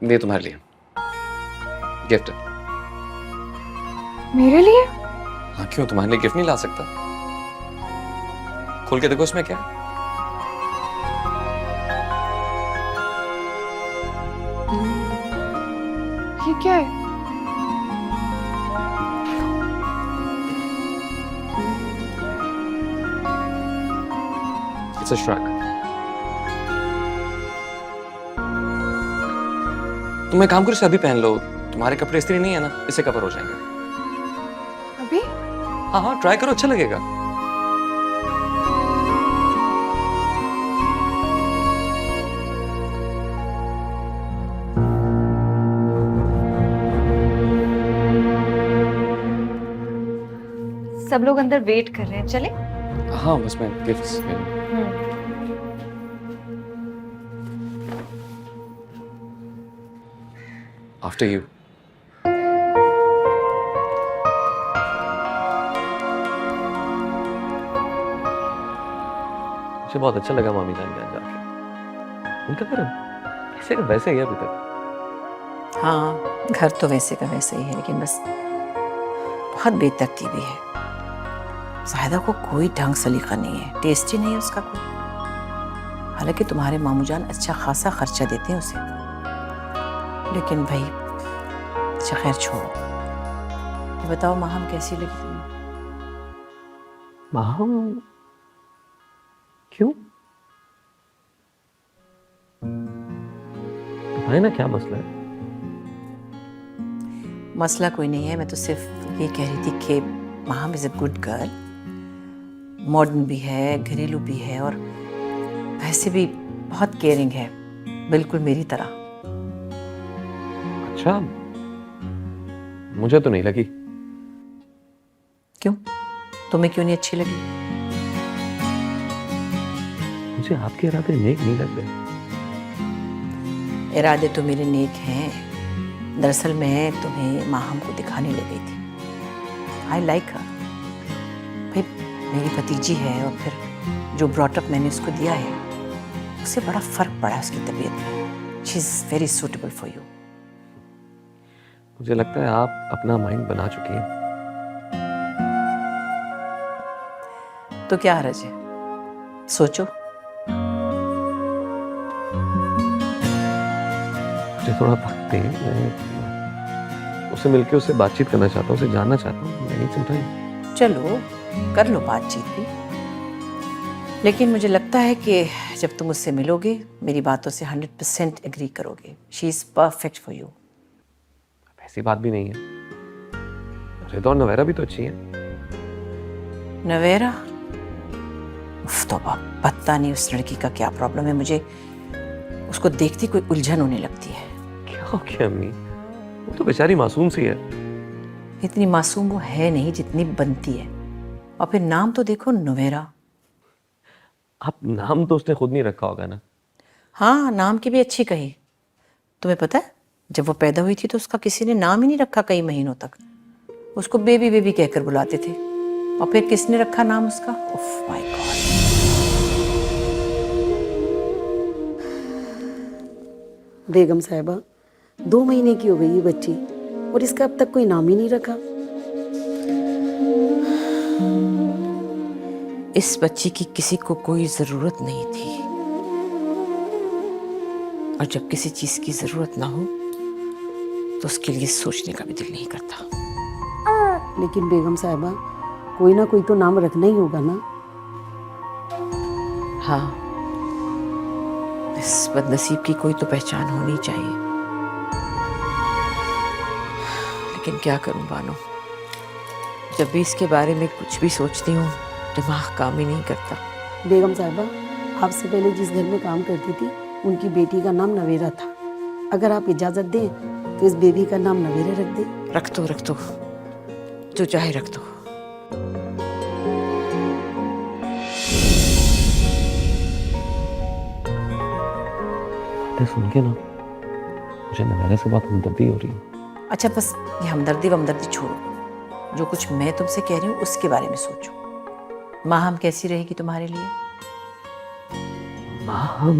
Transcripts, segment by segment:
ये तुम्हारे लिए गिफ्ट है। मेरे लिए? हाँ क्यों, तुम्हारे लिए गिफ्ट नहीं ला सकता? खोल के देखो इसमें क्या है। ये क्या है? It's a shrug. तुम एक काम करो, इसे अभी पहन लो। तुम्हारे कपड़े इस्त्री नहीं है ना, इससे कवर हो जाएंगे। अभी? हाँ हाँ ट्राई करो, अच्छा लगेगा। सब लोग अंदर वेट कर रहे हैं, चले? हाँ बस मैं गिफ्ट्स आफ्टर यू। मुझे बहुत अच्छा लगा मामी जान के यहाँ जाके। उनका घर ऐसे का वैसे ही है अभी तक। हाँ, घर तो वैसे का वैसे ही है, लेकिन बस बहुत बेतरतीबी है। ज़ाहिदा को कोई ढंग सलीका नहीं है, टेस्ट ही नहीं है उसका कोई। हालांकि तुम्हारे मामू जान अच्छा खासा खर्चा देते हैं उसे, लेकिन भाई अच्छा खैर छोड़ो। ये बताओ माहम कैसी लगी तुम्हें? माहम क्यों? बताए ना क्या मसला है। मसला कोई नहीं है, मैं तो सिर्फ ये कह रही थी कि Maham is a good girl, modern भी है, घरेलू भी है, और वैसे भी बहुत केयरिंग है, बिल्कुल मेरी तरह। अच्छा, मुझे तो नहीं लगी। क्यों? तुम्हें क्यों नहीं अच्छी लगी? मुझे आपके इरादे नेक नहीं लग रहे। इरादे तो मेरे नेक हैं। दरअसल मैं तुम्हें माहम को दिखाने ले गई थी। आई लाइक हर। भाई मेरी भतीजी है, और फिर जो ब्रॉटअप मैंने उसको दिया है उससे बड़ा फर्क पड़ा है उसकी तबीयत में। She is very suitable for you. मुझे लगता है आप अपना माइंड बना चुकी हैं। तो क्या हर्ज है, सोचो। मुझे थोड़ा वक्त दें, मैं उससे मिलकर उससे बातचीत करना चाहता हूँ, उसे जानना चाहता हूँ। मैं नहीं समझा। चलो कर लो बातचीत भी, लेकिन मुझे लगता है कि जब तुम उससे मिलोगे मेरी बातों से 100% एग्री करोगे। She is perfect for you. ऐसी बात भी नहीं है। रिदा और नवेरा भी तो अच्छी है। नवेरा? उफ तौबा, पता नहीं उस लड़की का क्या प्रॉब्लम है। मुझे उसको देखती कोई उलझन होने लगती है। क्या हो गया अम्मी? वो तो बेचारी मासूम सी है। इतनी मासूम वो है नहीं जितनी बनती है। और फिर नाम तो देखो, नवेरा। आप नाम तो उसने खुद नहीं रखा होगा ना। हाँ, नाम की भी अच्छी कही। तुम्हें पता है जब वो पैदा हुई थी तो उसका किसी ने नाम ही नहीं रखा कई महीनों तक। उसको बेबी बेबी कहकर बुलाते थे। और फिर किसने रखा नाम उसका? उफ माय गॉड। बेगम साहिबा, 2 महीने की हो गई ये बच्ची, और इसका अब तक कोई नाम ही नहीं रखा। इस बच्ची की किसी को कोई जरूरत नहीं थी, और जब किसी चीज की जरूरत ना हो तो उसके लिए सोचने का भी दिल नहीं करता। लेकिन बेगम साहिबा, कोई ना कोई तो नाम रखना ही होगा ना। हाँ, इस बदनसीब की कोई तो पहचान होनी चाहिए। लेकिन क्या करूं बानो, जब भी इसके बारे में कुछ भी सोचती हूँ दिमाग काम ही नहीं करता। बेगम साहिबा, आपसे पहले जिस घर में काम करती थी उनकी बेटी का नाम नवेरा था। अगर आप इजाज़त दें तो इस बेबी का नाम नवेरा रख दें। रख दो, जो चाहे रख दो। सुन के ना मुझे नवेरा से बहुत हमदर्दी हो रही है। अच्छा बस ये हमदर्दी वमदर्दी छोड़ो, जो कुछ मैं तुमसे कह रही हूँ उसके बारे में सोचो। माहम कैसी रहेगी तुम्हारे लिए? माहम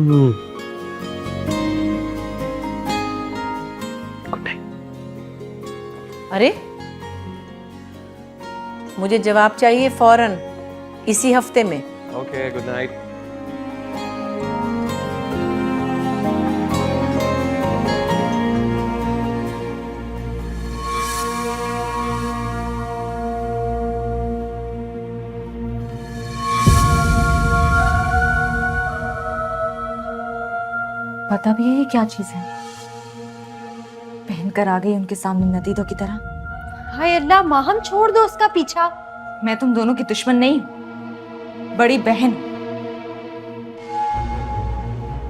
अरे मुझे जवाब चाहिए फौरन, इसी हफ्ते में। Okay, good night. पता भी है ये क्या चीज है? पहनकर आ गई उनके सामने नतीदों की तरह। हाय अल्लाह माँ, हम छोड़ दो उसका पीछा। मैं तुम दोनों की दुश्मन नहीं हूं, बड़ी बहन।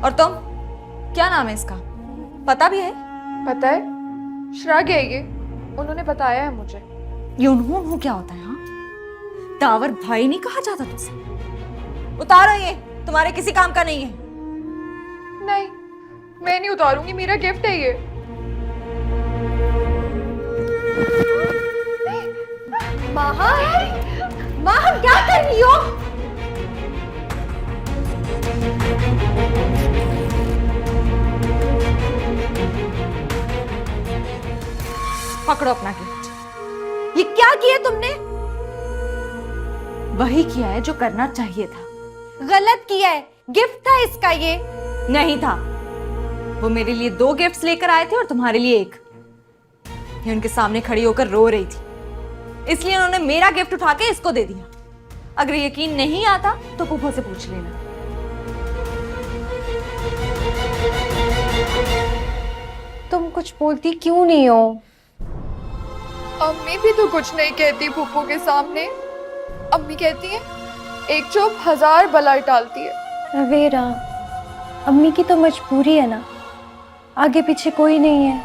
और तुम, क्या नाम है इसका? पता भी है? पता है, श्राग है ये, उन्होंने बताया है मुझे। ये उन्होंने क्या होता है? हाँ, दावर भाई नहीं कहा जाता तुझसे? उतारो ये, तुम्हारे किसी काम का नहीं है। नहीं, मैं नहीं उतारूंगी, मेरा गिफ्ट है ये। माँ, माँ क्या कर रही हो? पकड़ो अपना गिफ्ट। ये क्या किया तुमने? वही किया है जो करना चाहिए था। गलत किया है। गिफ्ट था इसका ये। नहीं था। वो मेरे लिए 2 गिफ्ट्स लेकर आए थे और तुम्हारे लिए 1। ये उनके सामने खड़ी होकर रो रही थी, इसलिए उन्होंने मेरा गिफ्ट उठा के इसको दे दिया। अगर यकीन नहीं आता तो फूफो से पूछ लेना। तुम कुछ बोलती क्यों नहीं हो? अम्मी भी तो कुछ नहीं कहती फूफू के सामने। अम्मी कहती है एक चुप 1000 बला टालती है। नवेरा, अम्मी की तो मजबूरी है ना, आगे पीछे कोई नहीं है।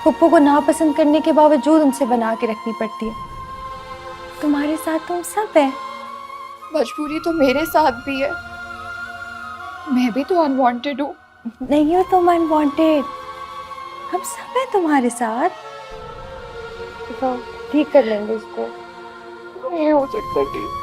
पप्पू को नापसंद करने के बावजूद उनसे बना के रखनी पड़ती है। तुम्हारे साथ तुम सब है। मजबूरी तो मेरे साथ भी है, मैं भी तो अनवांटेड हूँ। नहीं हो तुम अनवांटेड, हम सब है तुम्हारे साथ। तो ठीक कर लेंगे इसको। नहीं हो सकता ठीक।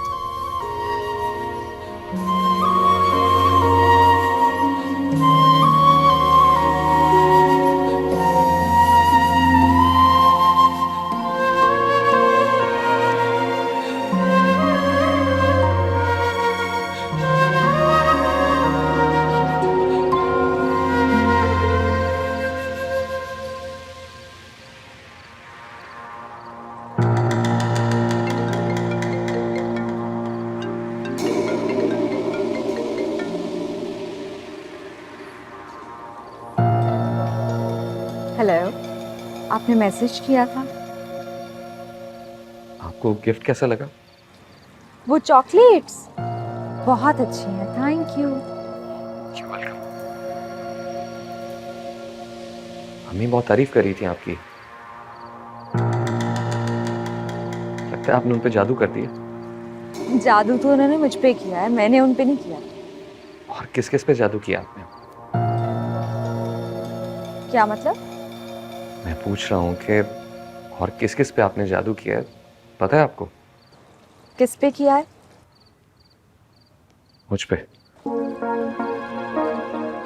हेलो, आपने मैसेज किया था। आपको गिफ्ट कैसा लगा? वो चॉकलेट्स बहुत अच्छी हैं, थैंक यू। अम्मी बहुत तारीफ कर रही थी आपकी। लगता है आपने उन पे जादू कर दिया। जादू तो उन्होंने मुझ पे किया है, मैंने उन पे नहीं किया। और किस किस पे जादू किया आपने? क्या मतलब? मैं पूछ रहा हूँ कि और किस किस पे आपने जादू किया है, पता है आपको? किस पे किया है? मुझ पे।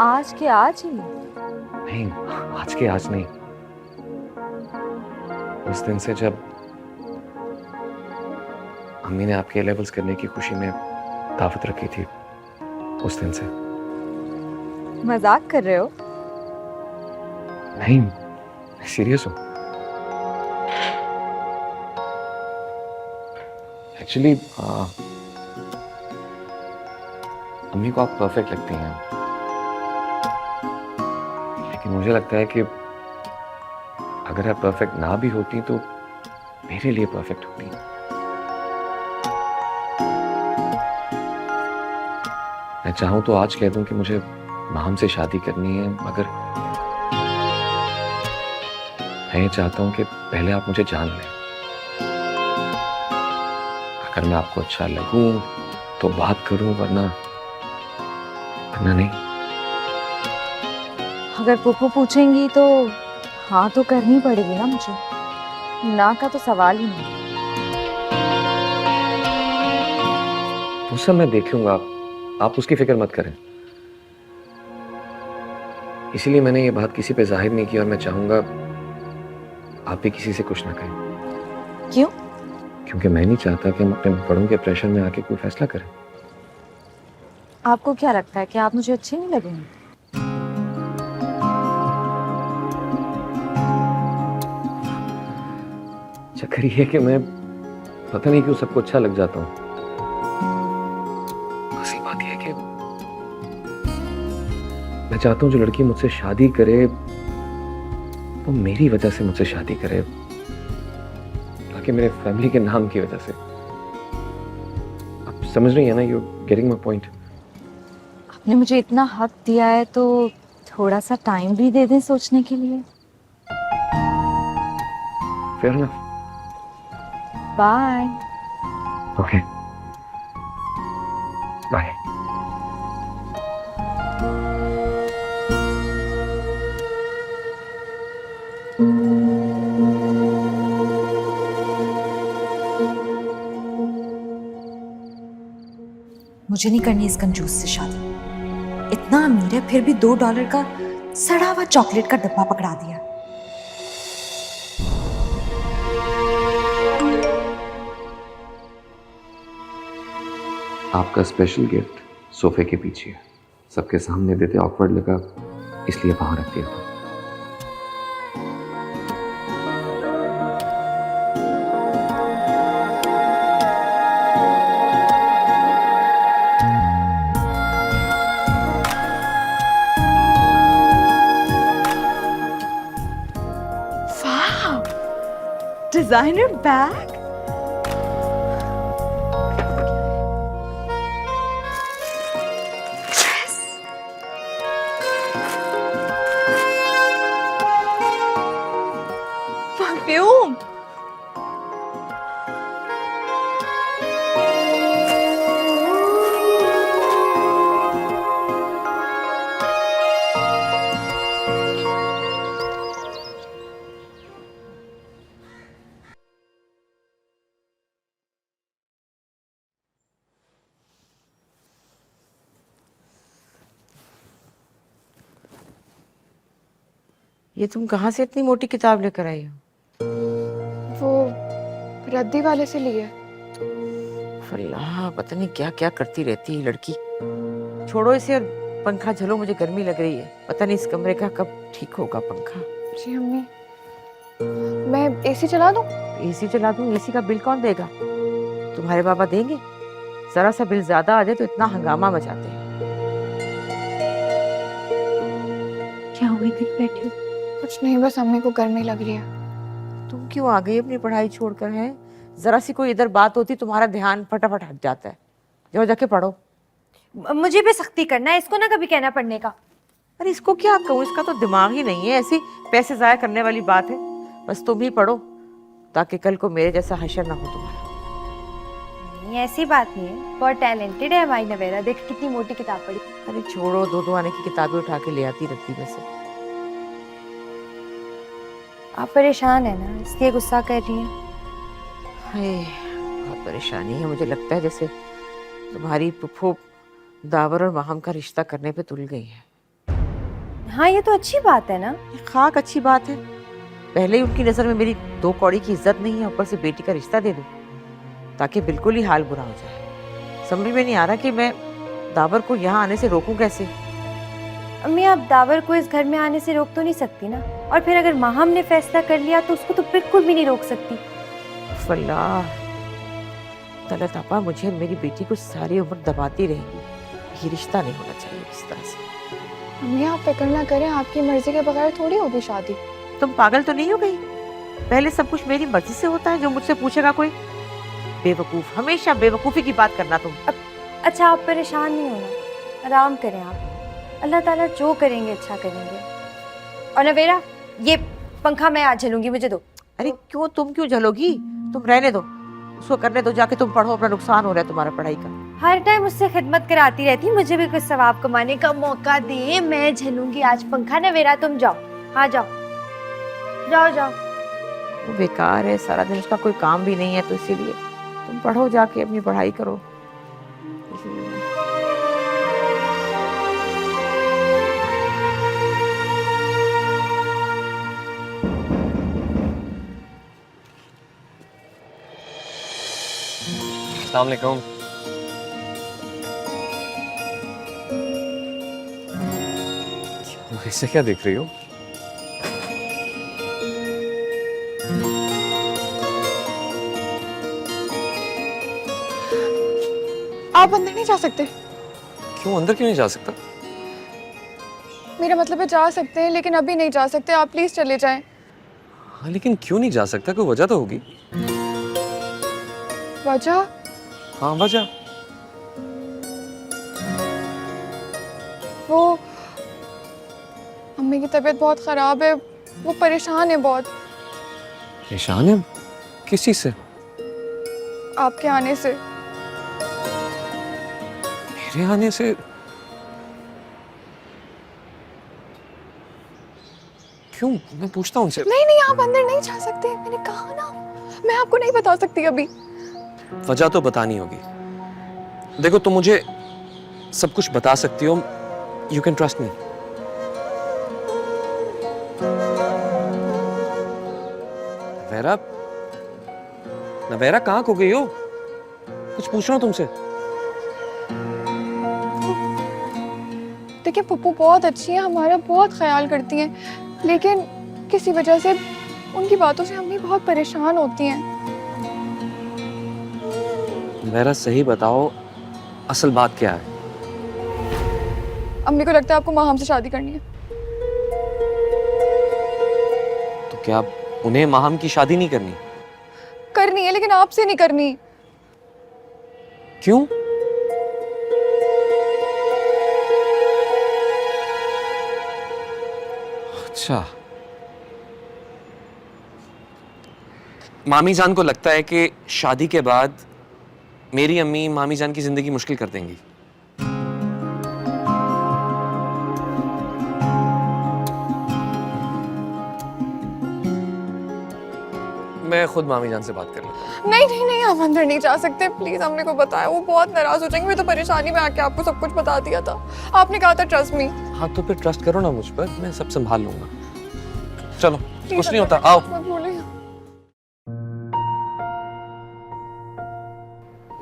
आज के आज ही? नहीं, आज के आज नहीं। उस दिन से जब अम्मी ने आपके लेवल्स करने की खुशी में दावत रखी थी, उस दिन से। मजाक कर रहे हो? नहीं, सीरियस हूँ। एक्चुअली अम्मी को आप परफेक्ट लगती हैं, लेकिन मुझे लगता है कि अगर आप परफेक्ट ना भी होती तो मेरे लिए परफेक्ट होती। मैं चाहूं तो आज कह दूं कि मुझे माम से शादी करनी है, मगर मैं ये चाहता हूं कि पहले आप मुझे जान लें। अगर मैं आपको अच्छा लगूं तो बात करूं, वरना नहीं। अगर पुप्पू पूछेंगी तो हाँ तो करनी पड़ेगी ना मुझे, ना का तो सवाल ही नहीं। वो सब मैं देख लूंगा, आप उसकी फिक्र मत करें। इसीलिए मैंने ये बात किसी पे जाहिर नहीं की, और मैं चाहूंगा आप भी किसी से कुछ ना कहें, क्यों? क्योंकि मैं नहीं चाहता कि हम अपने बड़ों के प्रेशर में आके कोई फैसला करें। आपको क्या लगता है कि आप मुझे अच्छे नहीं लगेंगे? चक्कर ये है कि मैं पता नहीं क्यों सबको अच्छा लग जाता हूँ। असल बात यह है कि मैं चाहता हूँ जो लड़की मुझसे शादी करे वो मेरी वजह से मुझसे शादी करे, ताकि मेरे फैमिली के नाम की वजह से। आप समझ रही है ना? You getting my point? आपने मुझे इतना हक दिया है तो थोड़ा सा टाइम भी दे दें सोचने के लिए। Fair enough. Bye. Okay, bye. मुझे नहीं करनी इस कंजूस से शादी। इतना अमीर है फिर भी $2 का सड़ा हुआ चॉकलेट का डब्बा पकड़ा दिया। आपका स्पेशल गिफ्ट सोफे के पीछे है, सबके सामने देते ऑकवर्ड लगा, इसलिए वहां रख दिया था। Designer bag. परफ्यूम। ये तुम कहाँ से इतनी मोटी किताब लेकर आई हो? वो रद्दी वाले से लिए। अल्लाह, पता नहीं क्या क्या करती रहती है लड़की। छोड़ो इसे और पंखा झलो, मुझे गर्मी लग रही है। पता नहीं इस कमरे का कब ठीक होगा पंखा। जी अम्मी, मैं एसी चला दूं? एसी चला दूं? एसी का बिल कौन देगा? तुम्हारे बाबा देंगे? जरा सा बिल ज्यादा आ जाए तो इतना हंगामा मचाते हैं। क्या हुई थी? बैठी हो? कुछ नहीं, बस अम्मी को गर्मी लग रही है। तुम क्यों आ गई अपनी पढ़ाई छोड़कर? है जरा सी कोई इधर बात होती तुम्हारा ध्यान फटाफट हट जाता है। जाओ जाके पढ़ो। मुझे भी सख्ती करना है, इसको ना कभी कहना पढ़ने का। अरे इसको क्या कहूँ, इसका तो दिमाग ही नहीं है। ऐसी पैसे जाया करने वाली बात है। बस तुम ही पढ़ो ताकि कल को मेरे जैसा हशर ना हो तुम्हारा। नहीं, ऐसी बात नहीं है, बहुत टैलेंटेड है हमारी नवेरा। देख कितनी मोटी किताब पढ़ी। अरे छोड़ो, दो आने की किताबें उठा के ले आती रहती में से। आप परेशान है ना, इसलिए गुस्सा कर रही हैं। हाय, बहुत परेशानी है। मुझे लगता है जैसे तुम्हारी फुफ्फो दावर और माहम का रिश्ता करने पे तुल गई है। हाँ, ये तो अच्छी बात है ना। ये खाक अच्छी बात है। पहले ही उनकी नजर में मेरी 2 कौड़ी की इज्जत नहीं है, ऊपर से बेटी का रिश्ता दे दूं ताकि बिल्कुल ही हाल बुरा हो जाए। समझ में नहीं आ रहा कि मैं दावर को यहाँ आने से रोकूं कैसे। अम्मी, आप दावर को इस घर में आने से रोक तो नहीं सकती ना। और फिर अगर माहम ने फैसला कर लिया तो उसको तो बिल्कुल भी नहीं रोक सकती। अल्लाह, तलत आपा मुझे मेरी बेटी को सारी उम्र दबाती रहेगी। ये रिश्ता नहीं होना चाहिए इस तरह से। अम्मी आप फिक्र ना करें, आपकी मर्जी के बगैर थोड़ी होगी शादी। तुम पागल तो नहीं हो गई? पहले सब कुछ मेरी मर्जी से होता है जो मुझसे पूछेगा कोई? बेवकूफ, हमेशा बेवकूफी की बात करना तुम। अच्छा, आप परेशान नहीं होना, आराम करें आप। अल्लाह ताला जो करेंगे अच्छा करेंगे। और नवेरा, ये पंखा मैं आज झलूंगी, मुझे दो। अरे क्यों, तुम क्यों जलोगी? तुम रहने दो, उसको करने दो। जाके तुम पढ़ो, अपना नुकसान हो रहा है तुम्हारा पढ़ाई का। हर टाइम उससे खिदमत कराती रहती, मुझे भी कुछ सवाब कमाने का मौका दे। मैं झलूंगी आज पंखा। नवेरा तुम जाओ। हाँ जाओ जाओ जाओ। वो बेकार है, सारा दिन उसका कोई काम भी नहीं है, तो इसीलिए तुम पढ़ो, जाके अपनी पढ़ाई करो। अस्सलाम वालेकुम। ऐसे क्या देख रही हो? आप अंदर नहीं जा सकते। क्यों अंदर क्यों नहीं जा सकता? मेरा मतलब है जा सकते हैं, लेकिन अभी नहीं जा सकते। आप प्लीज चले जाएं। हाँ लेकिन क्यों नहीं जा सकता? कोई वजह तो होगी। वजह? हाँ वजह। वो मम्मी की तबीयत बहुत खराब है, वो परेशान है बहुत परेशान है? किस चीज से? आपके आने से। मेरे आने से? क्यों? मैं पूछता हूँ उनसे। नहीं नहीं, आप अंदर नहीं जा सकते, मैंने कहा ना। मैं आपको नहीं बता सकती अभी। वजह तो बतानी होगी। देखो तुम मुझे सब कुछ बता सकती हो, you can trust me. Navera, Navera कहाँ खो गई हो? कुछ पूछ रहा हूँ तुमसे। देखिए पप्पू बहुत अच्छी है, हमारा बहुत ख्याल करती हैं, लेकिन किसी वजह से उनकी बातों से अम्मी बहुत परेशान होती हैं। नवेरा सही बताओ, असल बात क्या है? अम्मी को लगता है आपको माँ हमसे शादी करनी है। तो क्या उन्हें माहम की शादी नहीं करनी? करनी है, लेकिन आपसे नहीं करनी। क्यों? अच्छा, मामी जान को लगता है कि शादी के बाद मेरी अम्मी मामी जान की जिंदगी मुश्किल कर देंगी। मैं खुद मामी जान से बात कर लेता हूँ। नहीं नहीं नहीं, आप अंदर नहीं जा सकते, प्लीज अम्मी को बताया, वो बहुत नाराज हो जाएंगे। मैं तो परेशानी में आके आपको सब कुछ बता दिया था, आपने कहा था ट्रस्ट मी। हाँ तो फिर ट्रस्ट करो ना मुझ पर, मैं सब संभाल लूंगा। चलो कुछ नहीं होता, आओ। मत बोलिए।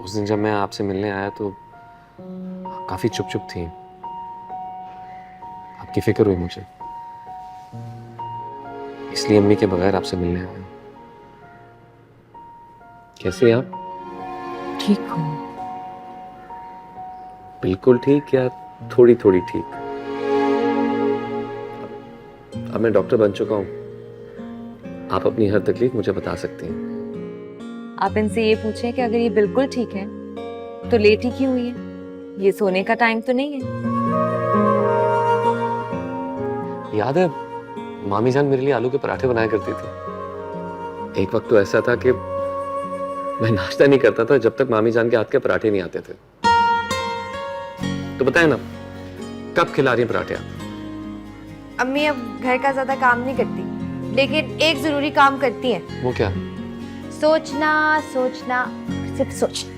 उस दिन जब मैं आपसे मिलने आया तो काफी चुप चुप थी। आपकी फिक्र हुई मुझे, इसलिए अम्मी के बगैर आपसे मिलने आया। कैसे हैं आप? ठीक हूँ। बिल्कुल ठीक या थोड़ी थोड़ी ठीक? अब मैं डॉक्टर बन चुका हूँ, आप अपनी हर तकलीफ मुझे बता सकती हैं। आप इनसे ये पूछें कि अगर ये बिल्कुल ठीक है तो लेट ही क्यों हुई है? ये सोने का टाइम तो नहीं है। याद है मामी जान मेरे लिए आलू के पराठे बनाया करती थी। एक वक्त तो ऐसा था कि मैं नाश्ता नहीं करता था जब तक मामी जान के हाथ के पराठे नहीं आते थे। तो बताए ना, कब खिला रही हैं पराठे आप? अम्मी अब घर का ज्यादा काम नहीं करती, लेकिन एक जरूरी काम करती हैं। वो क्या? सोचना सोचना सिर्फ सोचना।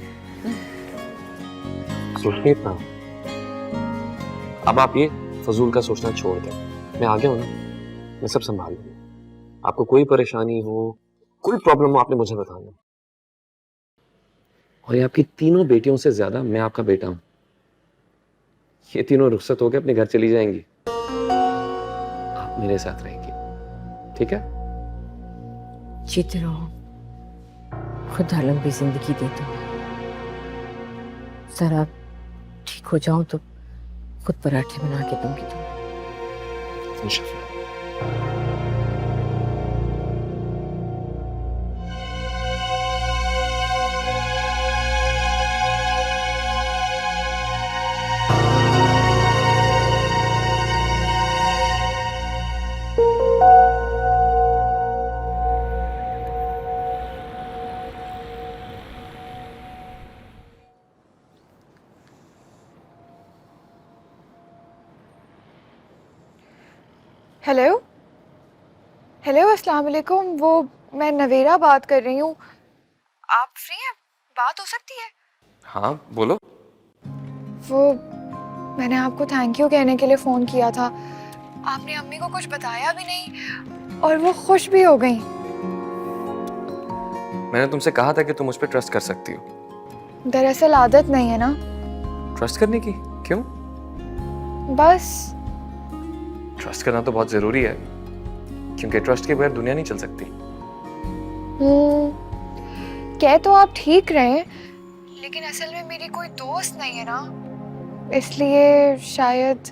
सोचने इतना? अब आप ये फजूल का सोचना छोड़ दें। मैं आ गया हूं ना, मैं सब संभाल लूंगा। आपको कोई परेशानी हो, कोई प्रॉब्लम हो, आपने मुझे बताना। और ये आपकी तीनों बेटियों से ज्यादा मैं आपका बेटा हूं। ये तीनों रुखसत होकर अपने घर चली जाएंगी, आप मेरे साथ रहेंगी, ठीक है? जीते रहो, खुदा लंबी जिंदगी दे तुम्हें। जरा ठीक हो जाऊं तो खुद पराठे बना के दूंगी तुम्हें। इंशाल्लाह। हेलो हेलो, अस्सलाम वालेकुम। वो मैं नवेरा बात कर रही हूँ। आप फ्री हैं? बात हो सकती है? हाँ बोलो। वो मैंने आपको थैंक यू कहने के लिए फ़ोन किया था। आपने अम्मी को कुछ बताया भी नहीं और वो खुश भी हो गई। मैंने तुमसे कहा था कि तुम मुझ पर ट्रस्ट कर सकती हो। दरअसल आदत नहीं है ना, ट्रस्ट करने की? क्यों? बस। ट्रस्ट करना तो बहुत जरूरी है, क्योंकि ट्रस्ट के बगैर दुनिया नहीं चल सकती। कह तो आप ठीक रहे, लेकिन असल में मेरी कोई दोस्त नहीं है ना, इसलिए शायद।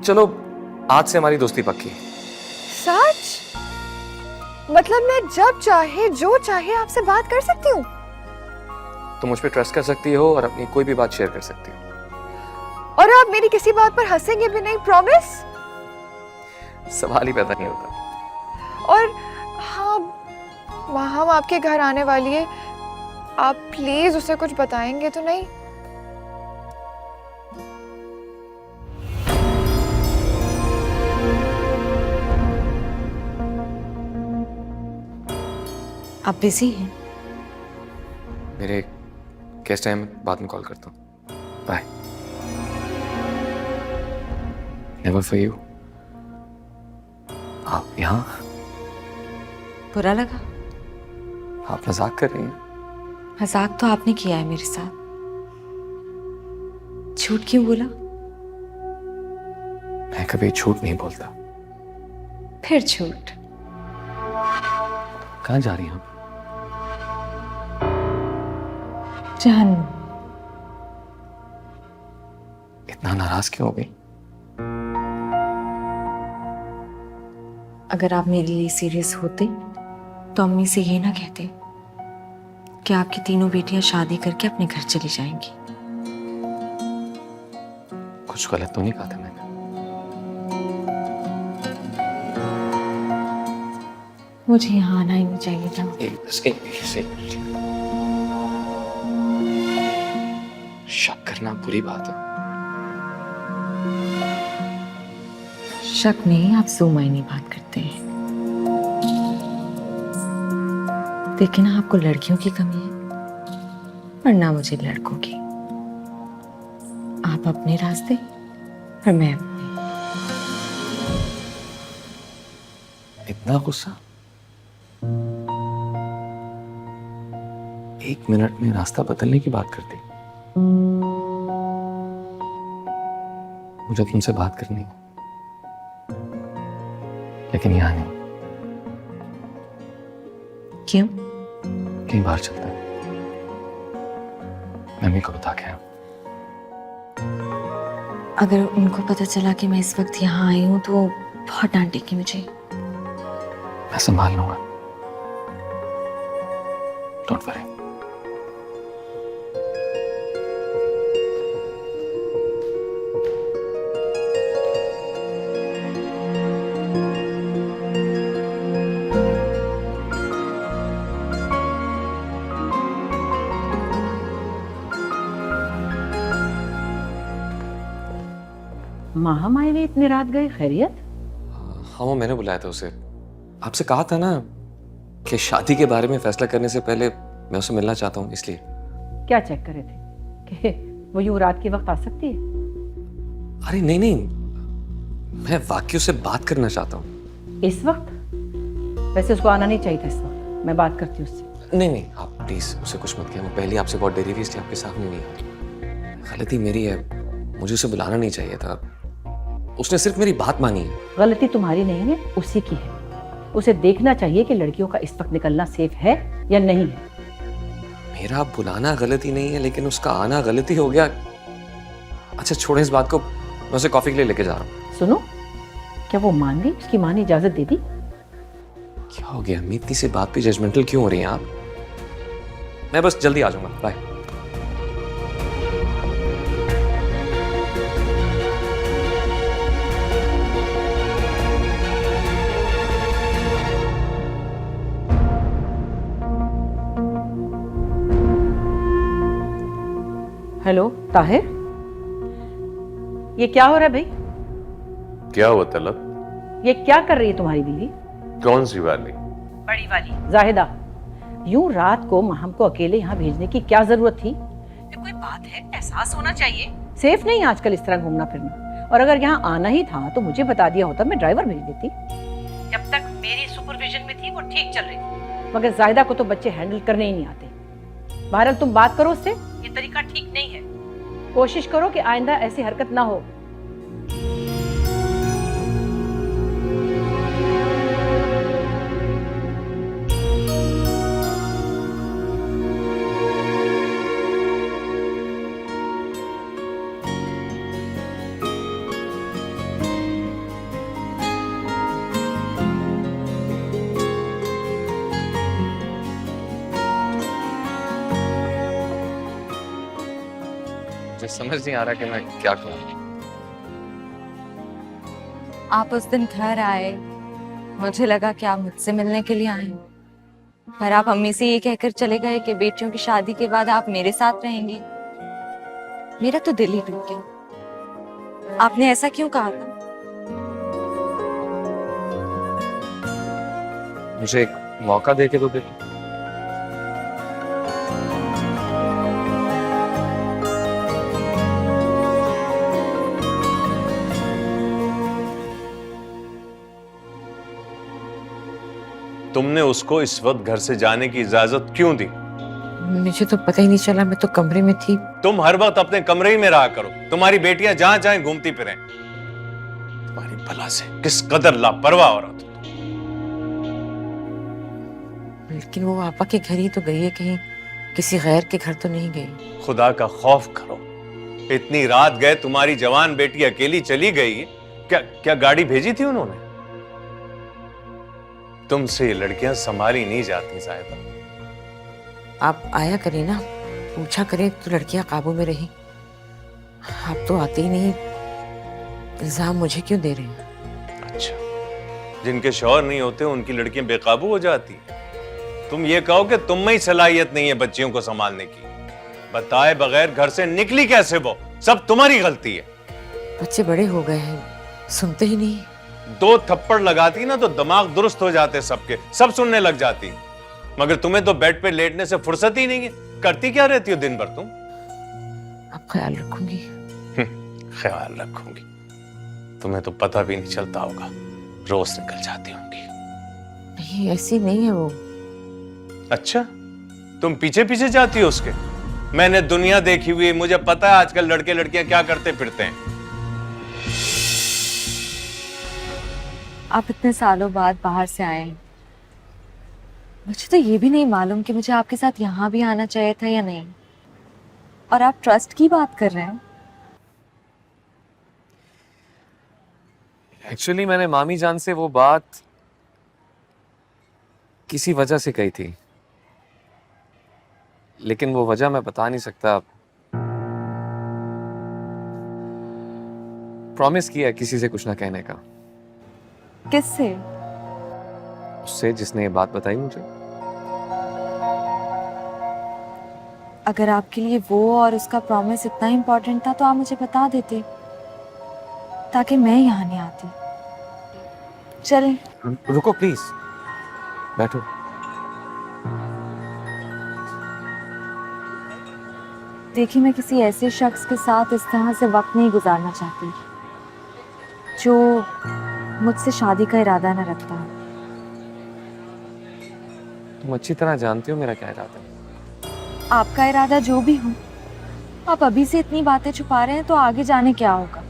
चलो आज से हमारी दोस्ती पक्की। सच? मतलब मैं जब चाहे जो चाहे आपसे बात कर सकती हूँ? तुम मुझ पे ट्रस्ट कर सकती हो और अपनी कोई भी बात शेयर कर सकती हो। और आप मेरी किसी बात पर हंसेंगे भी नहीं, प्रॉमिस? सवाल ही पैदा नहीं होता। और हाँ, वहाँ आपके घर आने वाली है, आप प्लीज उसे कुछ बताएंगे तो नहीं? आप बिजी हैं? मेरे गेस्ट टाइम बाद में कॉल करता हूँ। बाय। Never for you. आप यहाँ? बुरा लगा? आप मजाक कर रही हैं? मजाक तो आपने किया है मेरे साथ। झूठ क्यों बोला? मैं कभी झूठ नहीं बोलता। फिर झूठ। कहाँ जा रही हैं आप? जहन्नुम। इतना नाराज क्यों हो गई? अगर आप मेरे लिए सीरियस होते तो अम्मी से ये ना कहते कि आपकी तीनों बेटियां शादी करके अपने घर चली जाएंगी। कुछ गलत तो नहीं कहा था मैंने? मुझे यहाँ आना ही नहीं चाहिए था। शक करना बुरी बात है। शक में आप 100 मायने बात करते हैं। लेकिन आपको लड़कियों की कमी है और ना मुझे लड़कों की। आप अपने रास्ते और मैं अपने। इतना गुस्सा? 1 मिनट में रास्ता बदलने की बात करती। मुझे तुमसे बात करनी है, लेकिन यहाँ नहीं। क्यों? कहीं बाहर चलते हैं। मम्मी को बता के आया। अगर उनको पता चला कि मैं इस वक्त यहाँ आई हूँ तो बहुत डांटेगी मुझे। मैं संभाल लूंगा। Don't worry. माहम आए हुए इतनी रात गए, खैरियत? हाँ वो मैंने बुलाया था उसे। आपसे कहा था ना कि शादी के बारे में फैसला करने से पहले मैं उसे मिलना चाहता हूँ, इसलिए। क्या चेक करे थे कि वो यूं रात के वक्त आ सकती है? अरे नहीं नहीं, मैं वाकई उससे बात करना चाहता हूँ। इस वक्त? वैसे उसको आना नहीं चाहिए था इस वक्त। मैं बात करती हूँ उससे। नहीं नहीं, आप प्लीज उसे कुछ मत कहिए। वो पहले आपसे बहुत डरी हुई, इसलिए आपके सामने नहीं आई। गलती मेरी है, मुझे उसे बुलाना नहीं चाहिए था। उसने सिर्फ मेरी बात मानी है। गलती तुम्हारी नहीं है, उसी की है। उसे देखना चाहिए कि लड़कियों का इस वक्त निकलना सेफ है या नहीं है। मेरा बुलाना गलती नहीं है, लेकिन उसका आना गलती हो गया। अच्छा छोड़े इस बात को, मैं उसे कॉफी के लिए लेके जा रहा हूँ। सुनो, क्या वो मान गई? उसकी माँ ने इजाजत दे दी? क्या हो गया अम्मी, इतनी सी बात पे जजमेंटल क्यों हो रही हैं आप? मैं बस जल्दी आ जाऊंगा। बाय। हेलो ताहिर, ये क्या हो रहा है भाई? क्या हुआ तलब? ये क्या कर रही है तुम्हारी बीवी? कौन सी वाली? बड़ी वाली जाहिदा। यूं रात को महम को अकेले यहाँ भेजने की क्या जरूरत थी? ये कोई बात है? एहसास होना चाहिए। सेफ नहीं आजकल इस तरह घूमना फिरना। और अगर यहाँ आना ही था तो मुझे बता दिया होता, मैं ड्राइवर भेज देती। जब तक मेरी सुपरविजन में थी वो ठीक चल रही थी, मगर जाहिदा को तो बच्चे हैंडल करने ही नहीं आते। बहरहाल तुम बात करो उससे, ये तरीका ठीक नहीं है। कोशिश करो कि आइंदा ऐसी हरकत ना हो। मुझे समझ नहीं आ रहा कि मैं क्या करूं। आप उस दिन घर आए, मुझे लगा कि आप मुझसे मिलने के लिए आए, पर आप अम्मी से ये कहकर चले गए कि बेटियों की शादी के बाद आप मेरे साथ रहेंगी। मेरा तो दिल ही टूट गया। आपने ऐसा क्यों कहा था? मुझे एक मौका दे के तो देखो। तुमने उसको इस वक्त घर से जाने की इजाजत क्यों दी? मुझे तो पता ही नहीं चला, मैं तो कमरे में थी। तुम हर वक्त अपने कमरे ही में रहा करो, तुम्हारी बेटियां जहां जाएं घूमती फिरें। तुम्हारी भला से किस कदर लापरवाह औरत हो। लेकिन वो आपा के घर ही तो गई है, कहीं किसी गैर के घर तो नहीं गई। खुदा का खौफ करो, इतनी रात गए तुम्हारी जवान बेटी अकेली चली गई। क्या गाड़ी भेजी थी उन्होंने? तुमसे ये लड़कियां संभाली नहीं जाती ज़ाहिदा। आप आया करें ना, पूछा करें तो लड़कियां काबू में रही। आप तो आते ही नहीं, इल्जाम मुझे क्यों दे रहे हैं? अच्छा, जिनके शौहर नहीं होते उनकी लड़कियां बेकाबू हो जाती। तुम ये कहो कि तुम में ही सलाहियत नहीं है बच्चियों को संभालने की। बताए बगैर घर से निकली कैसे वो? सब तुम्हारी गलती है। बच्चे बड़े हो गए हैं, सुनते ही नहीं। 2 थप्पड़ लगाती ना तो दिमाग दुरुस्त हो जाते सबके, सब सुनने लग जाती। मगर तुम्हें तो बेड पे लेटने से फुर्सत ही नहीं है। करती क्या रहती हो दिन भर तुम? अब ख्याल रखूंगी। ख्याल रखूंगी? तुम्हें तो पता भी नहीं चलता होगा, रोज निकल जाती होंगी। नहीं, ऐसी नहीं है वो। अच्छा, तुम पीछे पीछे जाती हो उसके? मैंने दुनिया देखी हुई है, मुझे पता है आजकल लड़के लड़कियां क्या करते फिरते हैं। आप इतने सालों बाद बाहर से आए हैं, मुझे तो ये भी नहीं मालूम कि मुझे आपके साथ यहाँ भी आना चाहिए था या नहीं। और आप ट्रस्ट की बात कर रहे हैं। एक्चुअली मैंने मामी जान से वो बात किसी वजह से कही थी, लेकिन वो वजह मैं बता नहीं सकता। प्रॉमिस किया है किसी से कुछ ना कहने का। किससे? उससे जिसने ये बात बताई मुझे। अगर आपके लिए वो और उसका प्रॉमिस इतना इम्पोर्टेंट था तो आप मुझे बता देते, ताकि मैं यहाँ नहीं आती। चलें। रुको प्लीज, बैठो। देखिए, मैं किसी ऐसे शख्स के साथ इस तरह से वक्त नहीं गुजारना चाहती जो मुझसे शादी का इरादा न रखता। तुम अच्छी तरह जानती हो मेरा क्या इरादा है। आपका इरादा जो भी हो, आप अभी से इतनी बातें छुपा रहे हैं तो आगे जाने क्या होगा?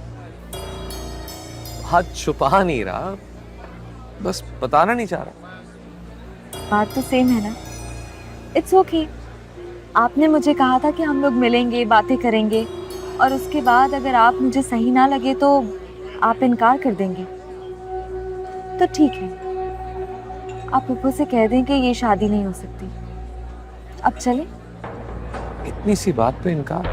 हाथ छुपा नहीं रहा, बस बताना नहीं चाह रहा। बात तो सेम है ना। It's okay. आपने मुझे कहा था कि हम लोग मिलेंगे, बातें करेंगे, और उसके बाद अगर आप मुझे सही ना लगे तो आप इनकार कर देंगे। तो ठीक है, आप पप्पू से कह दें कि ये शादी नहीं हो सकती। अब चले। इतनी सी बात पे इनकार?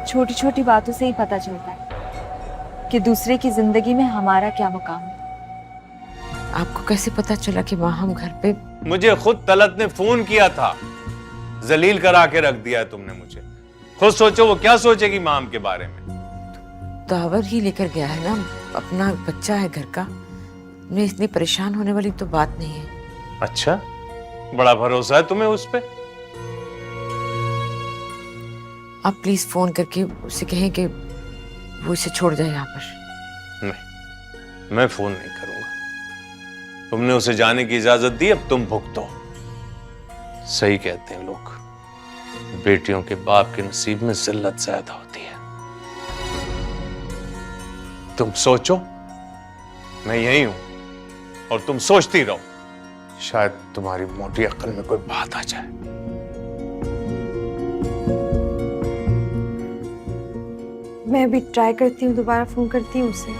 छोटी छोटी बातों से ही पता चलता है कि दूसरे की जिंदगी में हमारा क्या मुकाम है। आपको कैसे पता चला कि वहां हम घर पे? मुझे खुद तलत ने फोन किया था, जलील करा के रख दिया है तुमने मुझे। खुद सोचो वो क्या सोचेगी माम के बारे में। दावर ही लेकर गया है ना, अपना बच्चा है घर का। मैं इतनी परेशान होने वाली तो बात नहीं है। अच्छा, बड़ा भरोसा है तुम्हें उस पे। आप प्लीज फोन करके उसे कहें कि वो इसे छोड़ जाए यहाँ पर। नहीं, मैं फोन नहीं करूंगा। तुमने उसे जाने की इजाजत दी, अब तुम भुगतो। सही कहते हैं लोग, बेटियों के बाप के नसीब में जिल्लत ज्यादा होती है। तुम सोचो, मैं यही हूं और तुम सोचती रहो, शायद तुम्हारी मोटी अक्ल में कोई बात आ जाए। मैं अभी ट्राई करती हूँ, दोबारा फोन करती हूँ उसे।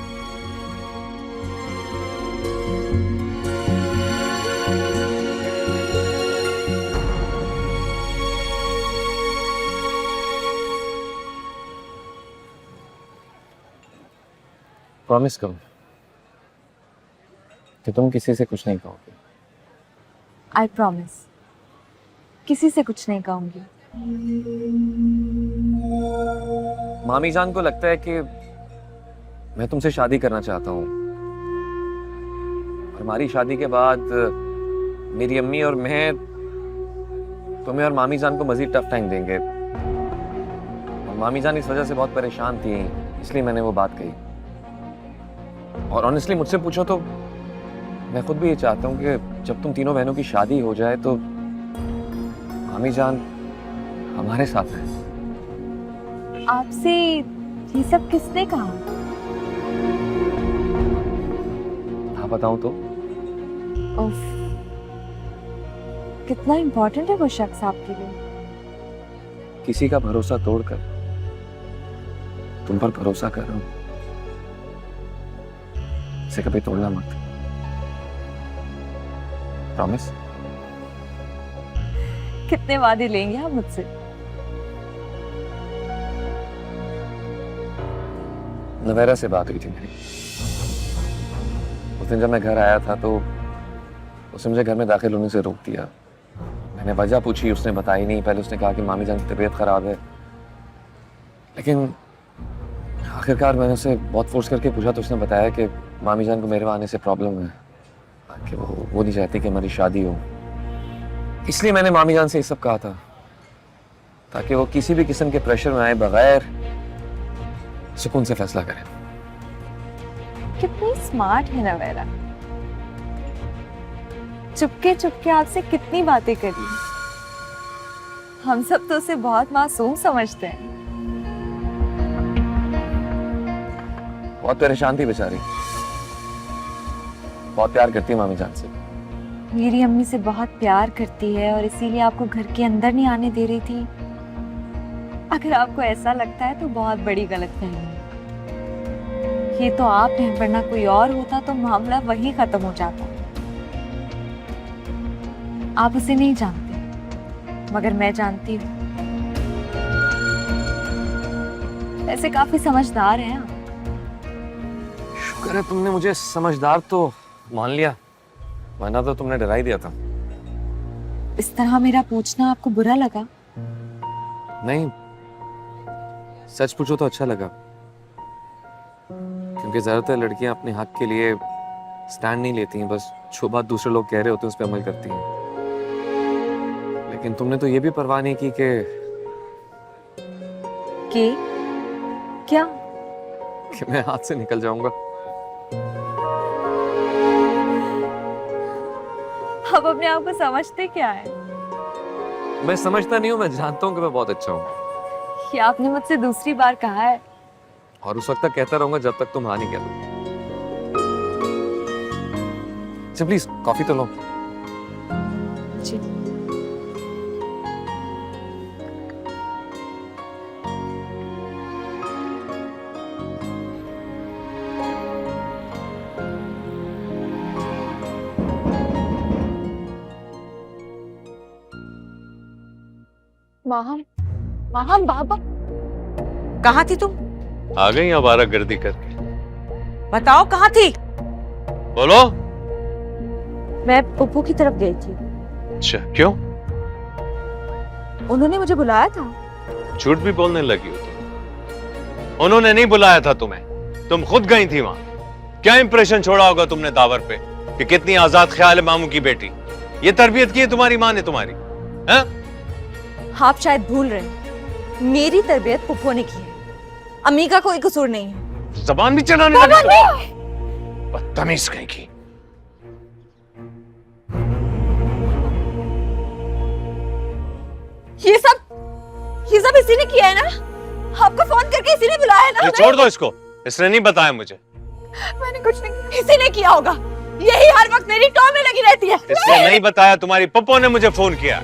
प्रॉमिस करो कि तुम किसी से कुछ नहीं कहोगे। आई प्रॉमिस, किसी से कुछ नहीं कहूंगी। मामी जान को लगता है कि मैं तुमसे शादी करना चाहता हूँ, और हमारी शादी के बाद मेरी अम्मी और मैं तुम्हें और मामी जान को मजीद टफ टाइम देंगे। और मामी जान इस वजह से बहुत परेशान थी, इसलिए मैंने वो बात कही। और ऑनेस्टली मुझसे पूछो तो मैं खुद भी ये चाहता हूँ कि जब तुम तीनों बहनों की शादी हो जाए तो मामी जान हमारे साथ है। आपसे ये सब किसने कहा? हाँ बताऊं तो? उफ, कितना इम्पोर्टेंट है वो शख्स आपके लिए। किसी का भरोसा तोड़कर तुम पर भरोसा कर रहा हूं, इसे कभी तोड़ना मत। प्रॉमिस? कितने वादे लेंगे आप मुझसे? नवेरा से बात हुई थी मेरी। उस दिन जब मैं घर आया था तो उसने मुझे घर में दाखिल होने से रोक दिया। मैंने वजह पूछी, उसने बताई नहीं। पहले उसने कहा कि मामी जान की तबीयत खराब है, लेकिन आखिरकार मैंने उसे बहुत फोर्स करके पूछा तो उसने बताया कि मामी जान को मेरे वहाँ आने से प्रॉब्लम है, कि वो नहीं चाहती कि हमारी शादी हो। इसलिए मैंने मामी जान से ये सब कहा था, ताकि वो किसी भी किस्म के प्रेशर में आए बगैर सुकून से फैसला करें। कितनी स्मार्ट है नवेरा, चुपके चुपके आपसे कितनी बातें करी। हम सब तो उसे बहुत मासूम समझते हैं। बहुत परेशान थी बेचारी, बहुत प्यार करती है मामी जान से। मेरी अम्मी से बहुत प्यार करती है और इसीलिए आपको घर के अंदर नहीं आने दे रही थी। अगर आपको ऐसा लगता है तो बहुत बड़ी गलतफहमी है। ये तो आप हैं, वरना कोई और होता तो मामला वहीं खत्म हो जाता। आप उसे नहीं जानते, मगर मैं जानती हूँ। वैसे काफी समझदार हैं आप। शुक्र है तुमने मुझे समझदार तो मान लिया, वरना तो तुमने डरा ही दिया था। इस तरह मेरा पूछना आपको बुरा लगा? नहीं, सच पूछो तो अच्छा लगा, क्योंकि ज्यादातर लड़कियां अपने हक के लिए स्टैंड नहीं लेती हैं, बस जो बात दूसरे लोग कह रहे होते हैं उस पर अमल करती हैं। लेकिन तुमने तो ये भी परवाह नहीं की कि क्या? कि मैं हाथ से निकल जाऊंगा। आप अपने आप को समझते क्या है? मैं समझता नहीं हूँ, मैं जानता हूँ कि मैं बहुत अच्छा हूँ। ये आपने मुझसे दूसरी बार कहा है। और उस वक्त तक कहता रहूंगा जब तक तुम हाँ नहीं कह दो। अच्छा प्लीज कॉफी तो लो। जी। माहम, माहम बाबा, कहाँ थी तुम? आ गई आवारागर्दी करके। बताओ कहाँ थी? बोलो। मैं पुप्पू की तरफ गई थी। अच्छा, क्यों? उन्होंने मुझे बुलाया था। झूठ भी बोलने लगी हो तुम। उन्होंने नहीं बुलाया था तुम्हें, तुम खुद गई थी वहां। क्या इंप्रेशन छोड़ा होगा तुमने दावर पे कि कितनी आजाद ख्याल है मामू की बेटी। ये तरबियत की है तुम्हारी माँ ने तुम्हारी, हैं? आप शायद भूल रहे हैं, मेरी तरबियत पुप्पो ने की है, अम्मी का कोई कसूर नहीं है। जबान भी चलाने लगी, बदतमीज कहीं की। ये सब इसी ने किया है ना? आपको फोन करके इसी ने बुलाया है ना? ये छोड़ दो इसको, इसने नहीं बताया मुझे। मैंने कुछ नहीं किया। इसी ने किया होगा। यही हर वक्त मेरी टॉ में लगी रहती है। इसने नहीं बताया, तुम्हारी पप्पो ने मुझे फोन किया।